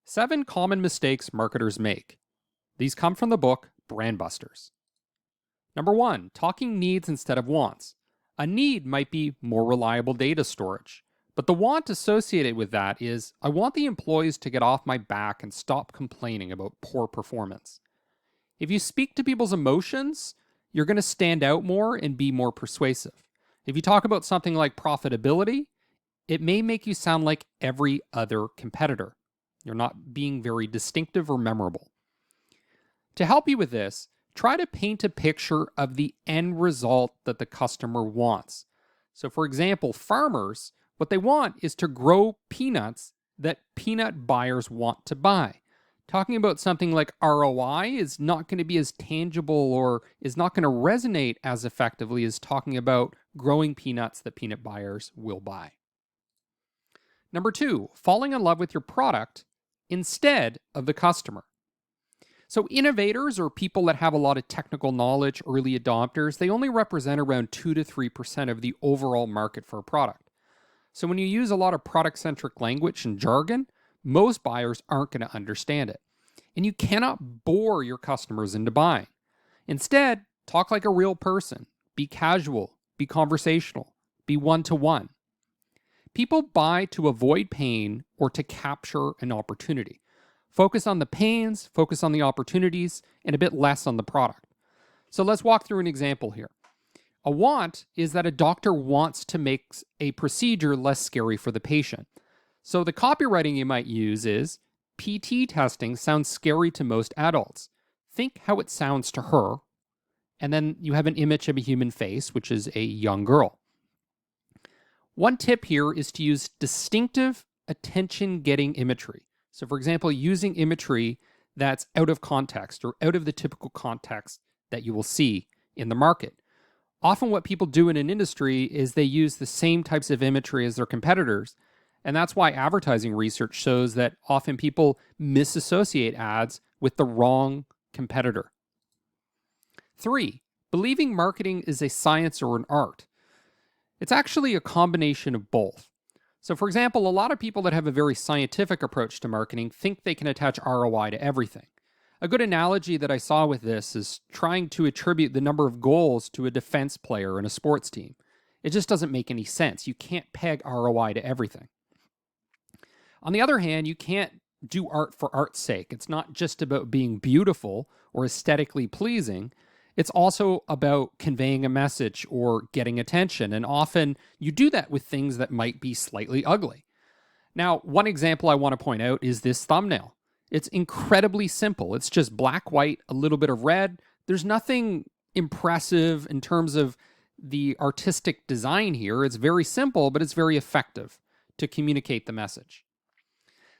7 Common Mistakes Marketers Make. These come from the book Brand Busters. Number 1, talking needs instead of wants. A need might be more reliable data storage, but the want associated with that is, I want the employees to get off my back and stop complaining about poor performance. If you speak to people's emotions, you're going to stand out more and be more persuasive. If you talk about something like profitability, it may make you sound like every other competitor. You're not being very distinctive or memorable. To help you with this, try to paint a picture of the end result that the customer wants. So for example, farmers, what they want is to grow peanuts that peanut buyers want to buy. Talking about something like ROI is not going to be as tangible or is not going to resonate as effectively as talking about growing peanuts that peanut buyers will buy. Number 2, falling in love with your product instead of the customer. So innovators, or people that have a lot of technical knowledge, early adopters, they only represent around 2 to 3% of the overall market for a product. So when you use a lot of product-centric language and jargon, most buyers aren't going to understand it. And you cannot bore your customers into buying. Instead, talk like a real person. Be casual, be conversational, be one-to-one. People buy to avoid pain or to capture an opportunity. Focus on the pains, focus on the opportunities, and a bit less on the product. So let's walk through an example here. A want is that a doctor wants to make a procedure less scary for the patient. So the copywriting you might use is, PT testing sounds scary to most adults. Think how it sounds to her. And then you have an image of a human face, which is a young girl. One tip here is to use distinctive attention-getting imagery. So for example, using imagery that's out of context or out of the typical context that you will see in the market. Often what people do in an industry is they use the same types of imagery as their competitors. And that's why advertising research shows that often people misassociate ads with the wrong competitor. 3, believing marketing is a science or an art. It's actually a combination of both. So for example, a lot of people that have a very scientific approach to marketing think they can attach ROI to everything. A good analogy that I saw with this is trying to attribute the number of goals to a defense player in a sports team. It just doesn't make any sense. You can't peg ROI to everything. On the other hand, you can't do art for art's sake. It's not just about being beautiful or aesthetically pleasing. It's also about conveying a message or getting attention. And often you do that with things that might be slightly ugly. Now, one example I want to point out is this thumbnail. It's incredibly simple. It's just black, white, a little bit of red. There's nothing impressive in terms of the artistic design here. It's very simple, but it's very effective to communicate the message.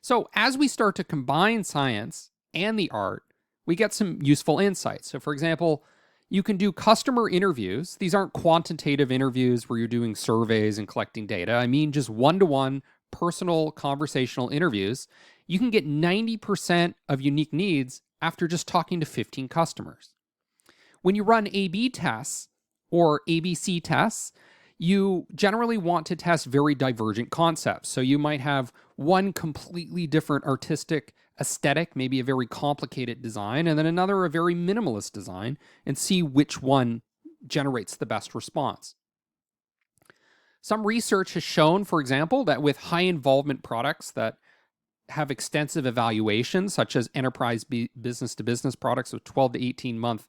So as we start to combine science and the art, we get some useful insights. So for example, you can do customer interviews. These aren't quantitative interviews where you're doing surveys and collecting data. I mean just one-to-one personal conversational interviews. You can get 90% of unique needs after just talking to 15 customers. When you run A/B tests or ABC tests, you generally want to test very divergent concepts. So you might have one completely different artistic aesthetic, maybe a very complicated design, and then another a very minimalist design, and see which one generates the best response. Some research has shown, for example, that with high involvement products that have extensive evaluations, such as enterprise business-to-business products with 12 to 18-month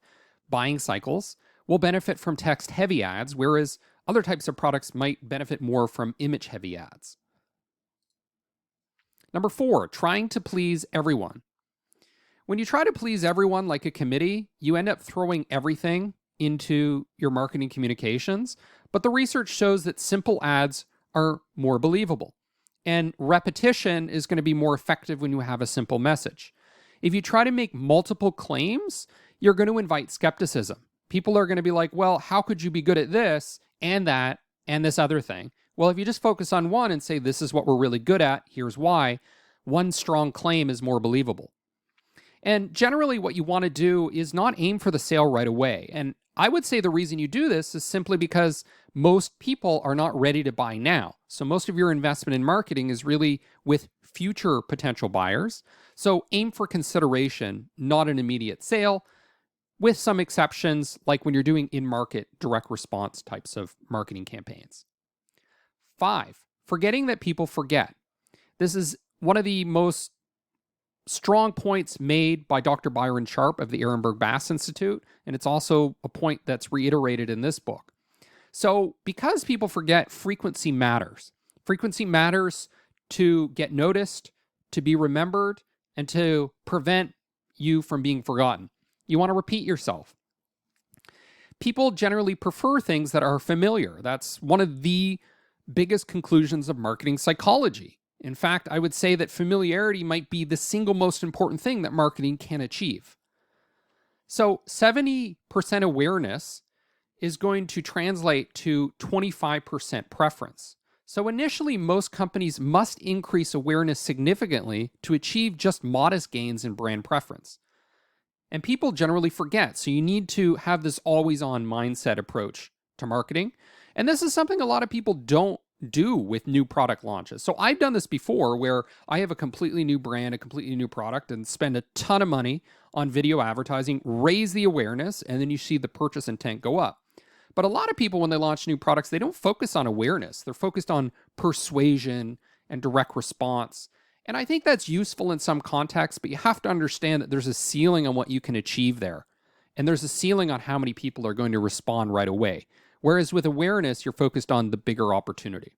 buying cycles, will benefit from text-heavy ads, whereas other types of products might benefit more from image-heavy ads. Number 4, trying to please everyone. When you try to please everyone like a committee, you end up throwing everything into your marketing communications, but the research shows that simple ads are more believable. And repetition is going to be more effective when you have a simple message. If you try to make multiple claims, you're going to invite skepticism. People are going to be like, well, how could you be good at this and that and this other thing? Well, if you just focus on one and say, this is what we're really good at, here's why, one strong claim is more believable. And generally what you want to do is not aim for the sale right away. And I would say the reason you do this is simply because most people are not ready to buy now. So most of your investment in marketing is really with future potential buyers. So aim for consideration, not an immediate sale, with some exceptions, like when you're doing in-market direct response types of marketing campaigns. 5, forgetting that people forget. This is one of the most strong points made by Dr. Byron Sharp of the Ehrenberg Bass Institute, and it's also a point that's reiterated in this book. So, because people forget, frequency matters. Frequency matters to get noticed, to be remembered, and to prevent you from being forgotten. You want to repeat yourself. People generally prefer things that are familiar. That's one of the biggest conclusions of marketing psychology. In fact, I would say that familiarity might be the single most important thing that marketing can achieve. So 70% awareness is going to translate to 25% preference. So initially, most companies must increase awareness significantly to achieve just modest gains in brand preference. And people generally forget, so you need to have this always-on mindset approach to marketing. And this is something a lot of people don't do with new product launches. So I've done this before where I have a completely new brand, a completely new product, and spend a ton of money on video advertising, raise the awareness, and then you see the purchase intent go up. But a lot of people, when they launch new products, they don't focus on awareness. They're focused on persuasion and direct response. And I think that's useful in some contexts, but you have to understand that there's a ceiling on what you can achieve there. And there's a ceiling on how many people are going to respond right away. Whereas with awareness, you're focused on the bigger opportunity.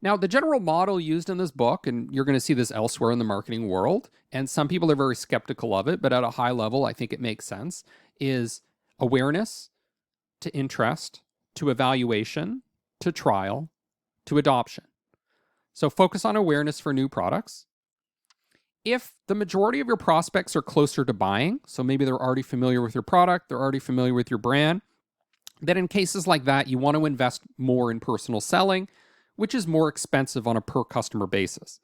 Now, the general model used in this book, and you're going to see this elsewhere in the marketing world, and some people are very skeptical of it, but at a high level, I think it makes sense, is awareness to interest, to evaluation, to trial, to adoption. So focus on awareness for new products. If the majority of your prospects are closer to buying, so maybe they're already familiar with your product, they're already familiar with your brand, then in cases like that, you want to invest more in personal selling, which is more expensive on a per customer basis.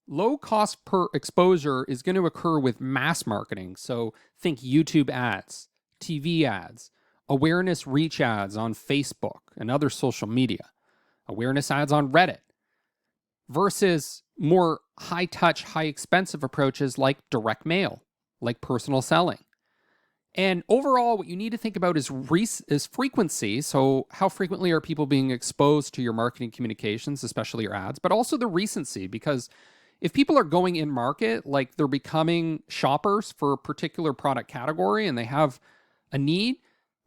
Low cost per exposure is going to occur with mass marketing. So think YouTube ads, TV ads, awareness reach ads on Facebook and other social media, awareness ads on Reddit, versus more high touch, high expensive approaches like direct mail, like personal selling. And overall, what you need to think about is frequency. So how frequently are people being exposed to your marketing communications, especially your ads, but also the recency, because if people are going in market, like they're becoming shoppers for a particular product category and they have a need,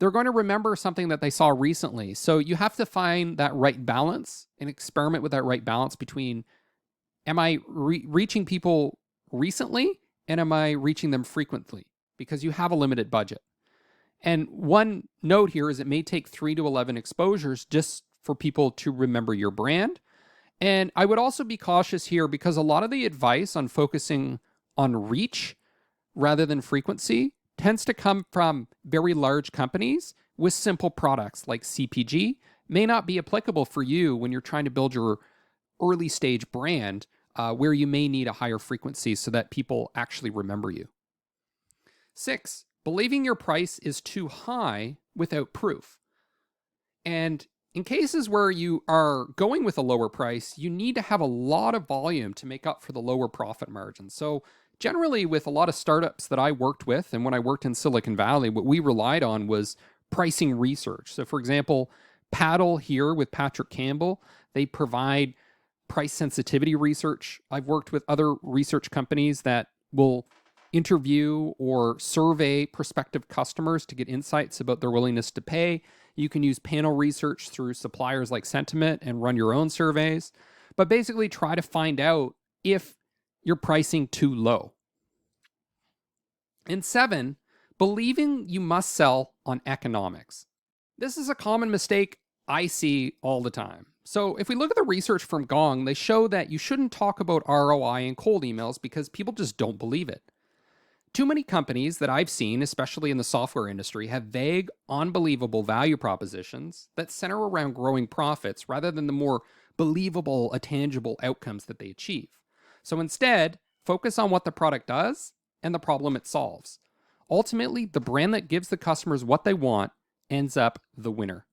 they're going to remember something that they saw recently. So you have to find that right balance and experiment with that right balance between, am I reaching people recently and am I reaching them frequently? Because you have a limited budget. And one note here is it may take 3 to 11 exposures just for people to remember your brand. And I would also be cautious here because a lot of the advice on focusing on reach rather than frequency tends to come from very large companies with simple products like CPG, may not be applicable for you when you're trying to build your early stage brand where you may need a higher frequency so that people actually remember you. 6, believing your price is too high without proof. And in cases where you are going with a lower price, you need to have a lot of volume to make up for the lower profit margin. So generally with a lot of startups that I worked with, and when I worked in Silicon Valley, what we relied on was pricing research. So for example, Paddle here with Patrick Campbell, they provide price sensitivity research. I've worked with other research companies that will interview or survey prospective customers to get insights about their willingness to pay. You can use panel research through suppliers like Sentiment and run your own surveys, but basically try to find out if you're pricing too low. And 7, believing you must sell on economics. This is a common mistake I see all the time. So if we look at the research from Gong, they show that you shouldn't talk about ROI in cold emails because people just don't believe it. Too many companies that I've seen, especially in the software industry, have vague, unbelievable value propositions that center around growing profits rather than the more believable, tangible outcomes that they achieve. So instead, focus on what the product does and the problem it solves. Ultimately, the brand that gives the customers what they want ends up the winner.